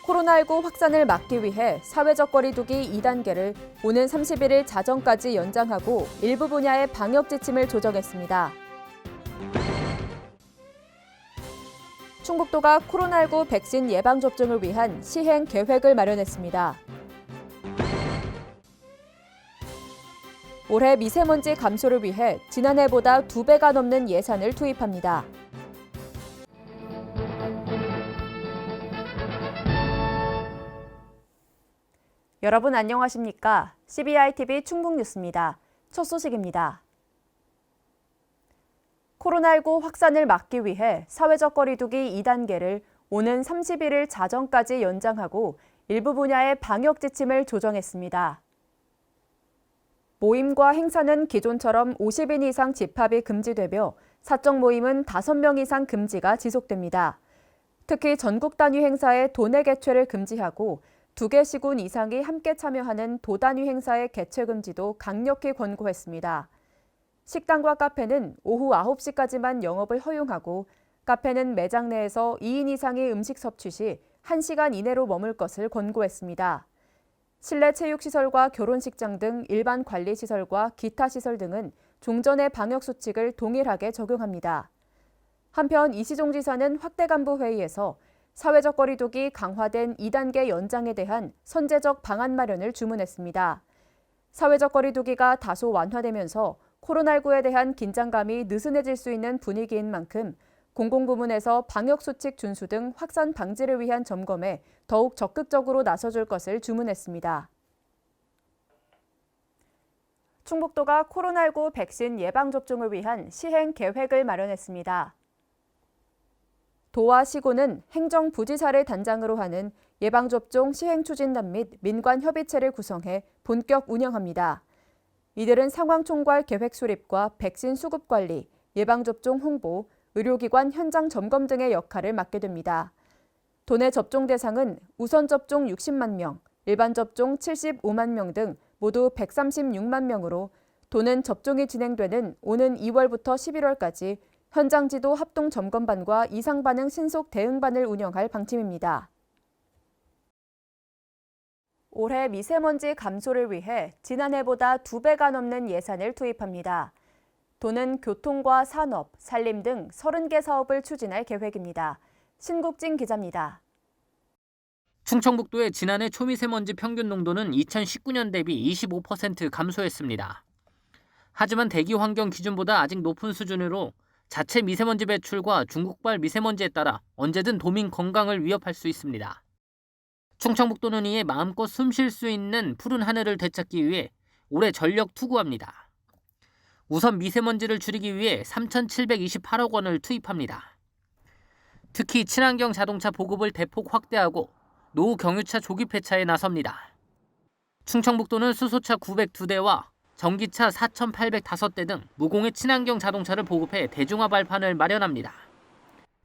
코로나19 확산을 막기 위해 사회적 거리두기 2단계를 오는 31일 자정까지 연장하고 일부 분야의 방역 지침을 조정했습니다. 충북도가 코로나19 백신 예방접종을 위한 시행 계획을 마련했습니다. 올해 미세먼지 감소를 위해 지난해보다 2배가 넘는 예산을 투입합니다. 여러분 안녕하십니까? CBI-TV 충북뉴스입니다. 첫 소식입니다. 코로나19 확산을 막기 위해 사회적 거리두기 2단계를 오는 31일 자정까지 연장하고 일부 분야의 방역 지침을 조정했습니다. 모임과 행사는 기존처럼 50인 이상 집합이 금지되며 사적 모임은 5명 이상 금지가 지속됩니다. 특히 전국 단위 행사의 도내 개최를 금지하고 2개 시군 이상이 함께 참여하는 도단위 행사의 개최 금지도 강력히 권고했습니다. 식당과 카페는 오후 9시까지만 영업을 허용하고 카페는 매장 내에서 2인 이상의 음식 섭취 시 1시간 이내로 머물 것을 권고했습니다. 실내 체육시설과 결혼식장 등 일반 관리시설과 기타 시설 등은 종전의 방역수칙을 동일하게 적용합니다. 한편 이시종 지사는 확대간부회의에서 사회적 거리두기 강화된 2단계 연장에 대한 선제적 방안 마련을 주문했습니다. 사회적 거리두기가 다소 완화되면서 코로나19에 대한 긴장감이 느슨해질 수 있는 분위기인 만큼 공공부문에서 방역수칙 준수 등 확산 방지를 위한 점검에 더욱 적극적으로 나서줄 것을 주문했습니다. 충북도가 코로나19 백신 예방접종을 위한 시행 계획을 마련했습니다. 도와 시군은 행정부지사를 단장으로 하는 예방접종 시행추진단 및 민관협의체를 구성해 본격 운영합니다. 이들은 상황 총괄 계획 수립과 백신 수급 관리, 예방접종 홍보, 의료기관 현장 점검 등의 역할을 맡게 됩니다. 도내 접종 대상은 우선 접종 60만 명, 일반 접종 75만 명 등 모두 136만 명으로 도는 접종이 진행되는 오는 2월부터 11월까지 현장 지도 합동 점검반과 이상 반응 신속 대응반을 운영할 방침입니다. 올해 미세먼지 감소를 위해 지난해보다 2배가 넘는 예산을 투입합니다. 도는 교통과 산업, 산림 등 30개 사업을 추진할 계획입니다. 신국진 기자입니다. 충청북도의 지난해 초미세먼지 평균 농도는 2019년 대비 25% 감소했습니다. 하지만 대기 환경 기준보다 아직 높은 수준으로 자체 미세먼지 배출과 중국발 미세먼지에 따라 언제든 도민 건강을 위협할 수 있습니다. 충청북도는 이에 마음껏 숨 쉴 수 있는 푸른 하늘을 되찾기 위해 올해 전력 투구합니다. 우선 미세먼지를 줄이기 위해 3,728억 원을 투입합니다. 특히 친환경 자동차 보급을 대폭 확대하고 노후 경유차 조기 폐차에 나섭니다. 충청북도는 수소차 902대와 전기차 4,805대 등 무공해 친환경 자동차를 보급해 대중화 발판을 마련합니다.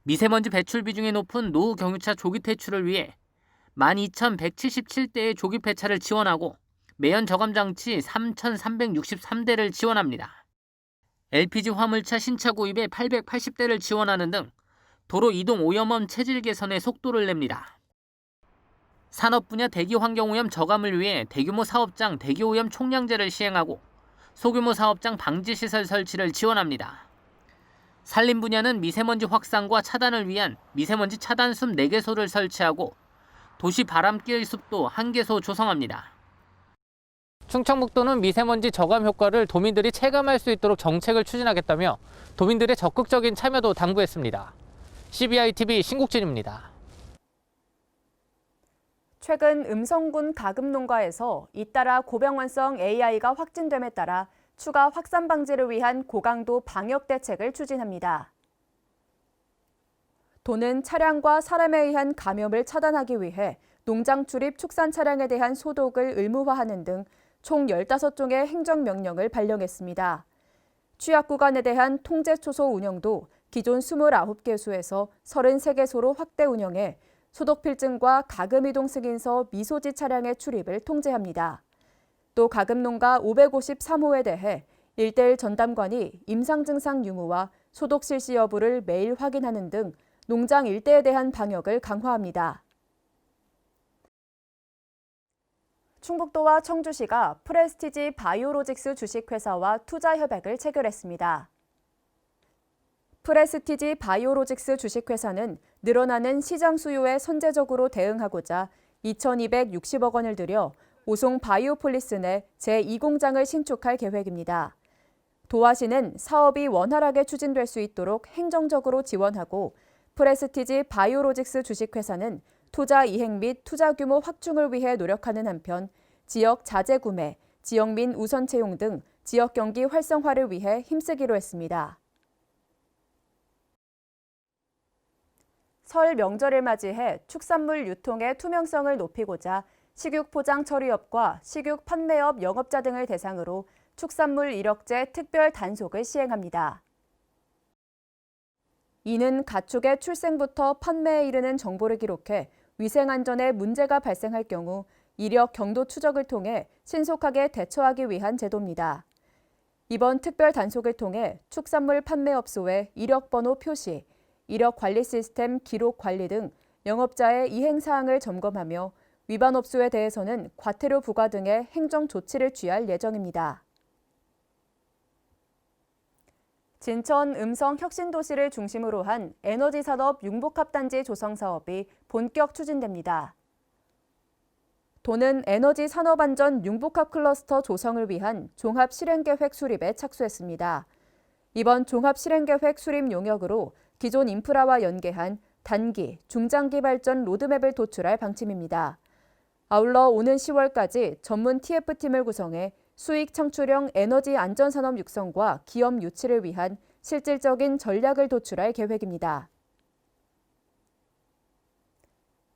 미세먼지 배출 비중이 높은 노후 경유차 조기 퇴출을 위해 12,177대의 조기 폐차를 지원하고 매연 저감 장치 3,363대를 지원합니다. LPG 화물차 신차 구입에 880대를 지원하는 등 도로 이동 오염원 체질 개선에 속도를 냅니다. 산업 분야 대기 환경 오염 저감을 위해 대규모 사업장 대기 오염 총량제를 시행하고 소규모 사업장 방지 시설 설치를 지원합니다. 산림 분야는 미세먼지 확산과 차단을 위한 미세먼지 차단 숲 4개소를 설치하고 도시 바람길 숲도 1개소 조성합니다. 충청북도는 미세먼지 저감 효과를 도민들이 체감할 수 있도록 정책을 추진하겠다며 도민들의 적극적인 참여도 당부했습니다. CBI-TV 신국진입니다. 최근 음성군 가금 농가에서 잇따라 고병환성 AI가 확진됨에 따라 추가 확산 방지를 위한 고강도 방역 대책을 추진합니다. 도는 차량과 사람에 의한 감염을 차단하기 위해 농장 출입 축산 차량에 대한 소독을 의무화하는 등 총 15종의 행정명령을 발령했습니다. 취약 구간에 대한 통제 초소 운영도 기존 29개소에서 33개소로 확대 운영해 소독 필증과 가금 이동 승인서 미소지 차량의 출입을 통제합니다. 또 가금 농가 553호에 대해 1:1 전담관이 임상 증상 유무와 소독 실시 여부를 매일 확인하는 등 농장 일대에 대한 방역을 강화합니다. 충북도와 청주시가 프레스티지 바이오로직스 주식회사와 투자 협약을 체결했습니다. 프레스티지 바이오로직스 주식회사는 늘어나는 시장 수요에 선제적으로 대응하고자 2,260억 원을 들여 오송 바이오폴리스 내 제2공장을 신축할 계획입니다. 도와시는 사업이 원활하게 추진될 수 있도록 행정적으로 지원하고 프레스티지 바이오로직스 주식회사는 투자 이행 및 투자 규모 확충을 위해 노력하는 한편 지역 자재 구매, 지역민 우선 채용 등 지역 경기 활성화를 위해 힘쓰기로 했습니다. 설 명절을 맞이해 축산물 유통의 투명성을 높이고자 식육 포장 처리업과 식육 판매업 영업자 등을 대상으로 축산물 이력제 특별 단속을 시행합니다. 이는 가축의 출생부터 판매에 이르는 정보를 기록해 위생안전에 문제가 발생할 경우 이력 경도 추적을 통해 신속하게 대처하기 위한 제도입니다. 이번 특별 단속을 통해 축산물 판매업소의 이력번호 표시, 이력 관리 시스템 기록 관리 등 영업자의 이행 사항을 점검하며 위반 업소에 대해서는 과태료 부과 등의 행정 조치를 취할 예정입니다. 진천 음성 혁신도시를 중심으로 한 에너지산업 융복합단지 조성 사업이 본격 추진됩니다. 도는 에너지 산업안전 융복합 클러스터 조성을 위한 종합실행계획 수립에 착수했습니다. 이번 종합실행계획 수립 용역으로 기존 인프라와 연계한 단기, 중장기 발전 로드맵을 도출할 방침입니다. 아울러 오는 10월까지 전문 TF팀을 구성해 수익 창출형 에너지 안전산업 육성과 기업 유치를 위한 실질적인 전략을 도출할 계획입니다.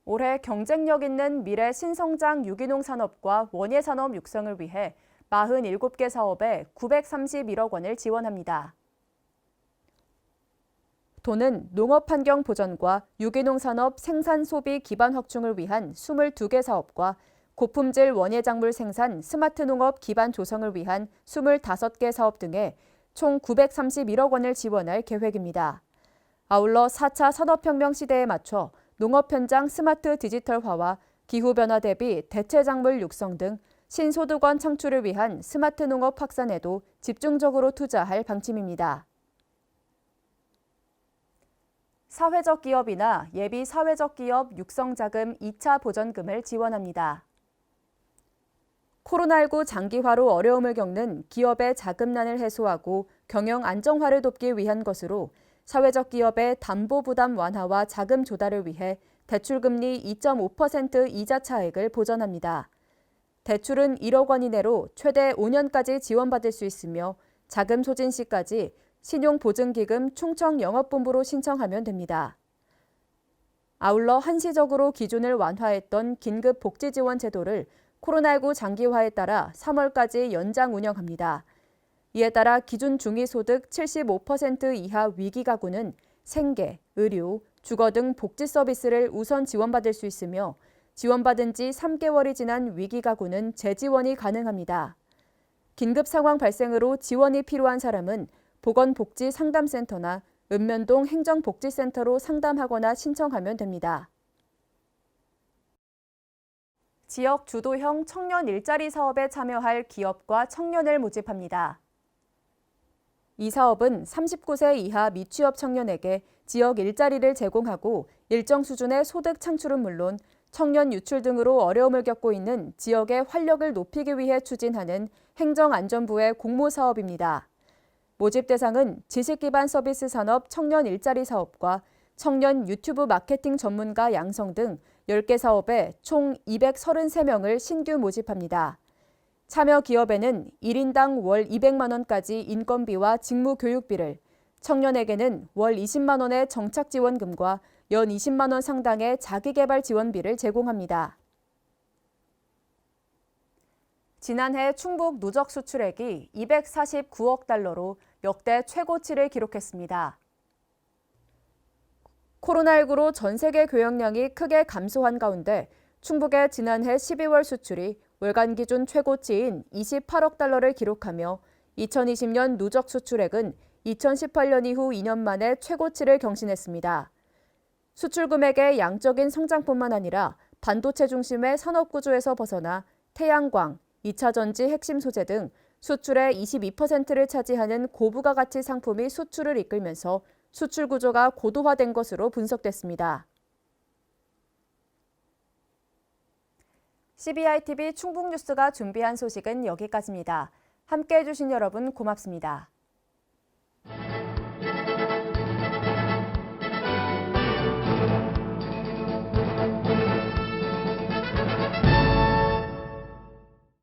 올해 경쟁력 있는 미래 신성장 유기농 산업과 원예 산업 육성을 위해 47개 사업에 931억 원을 지원합니다. 도는 농업 환경 보전과 유기농 산업 생산 소비 기반 확충을 위한 22개 사업과 고품질 원예 작물 생산 스마트 농업 기반 조성을 위한 25개 사업 등에 총 931억 원을 지원할 계획입니다. 아울러 4차 산업혁명 시대에 맞춰 농업 현장 스마트 디지털화와 기후변화 대비 대체 작물 육성 등 신소득원 창출을 위한 스마트 농업 확산에도 집중적으로 투자할 방침입니다. 사회적 기업이나 예비 사회적 기업 육성자금 2차 보전금을 지원합니다. 코로나19 장기화로 어려움을 겪는 기업의 자금난을 해소하고 경영 안정화를 돕기 위한 것으로 사회적 기업의 담보 부담 완화와 자금 조달을 위해 대출금리 2.5% 이자 차액을 보전합니다. 대출은 1억 원 이내로 최대 5년까지 지원받을 수 있으며 자금 소진 시까지 신용보증기금 충청영업본부로 신청하면 됩니다. 아울러 한시적으로 기준을 완화했던 긴급복지지원 제도를 코로나19 장기화에 따라 3월까지 연장 운영합니다. 이에 따라 기준 중위소득 75% 이하 위기가구는 생계, 의료, 주거 등 복지 서비스를 우선 지원받을 수 있으며 지원받은 지 3개월이 지난 위기가구는 재지원이 가능합니다. 긴급 상황 발생으로 지원이 필요한 사람은 보건복지상담센터나 읍면동 행정복지센터로 상담하거나 신청하면 됩니다. 지역 주도형 청년 일자리 사업에 참여할 기업과 청년을 모집합니다. 이 사업은 39세 이하 미취업 청년에게 지역 일자리를 제공하고 일정 수준의 소득 창출은 물론 청년 유출 등으로 어려움을 겪고 있는 지역의 활력을 높이기 위해 추진하는 행정안전부의 공모사업입니다. 모집 대상은 지식기반 서비스 산업 청년 일자리 사업과 청년 유튜브 마케팅 전문가 양성 등 10개 사업에 총 233명을 신규 모집합니다. 참여 기업에는 1인당 월 200만 원까지 인건비와 직무 교육비를, 청년에게는 월 20만 원의 정착 지원금과 연 20만 원 상당의 자기개발 지원비를 제공합니다. 지난해 충북 누적 수출액이 249억 달러로 역대 최고치를 기록했습니다. 코로나19로 전 세계 교역량이 크게 감소한 가운데 충북의 지난해 12월 수출이 월간 기준 최고치인 28억 달러를 기록하며 2020년 누적 수출액은 2018년 이후 2년 만에 최고치를 경신했습니다. 수출 금액의 양적인 성장뿐만 아니라 반도체 중심의 산업 구조에서 벗어나 태양광, 2차 전지 핵심 소재 등 수출의 22%를 차지하는 고부가 가치 상품이 수출을 이끌면서 수출 구조가 고도화된 것으로 분석됐습니다. CBI TV 충북뉴스가 준비한 소식은 여기까지입니다. 함께해 주신 여러분 고맙습니다.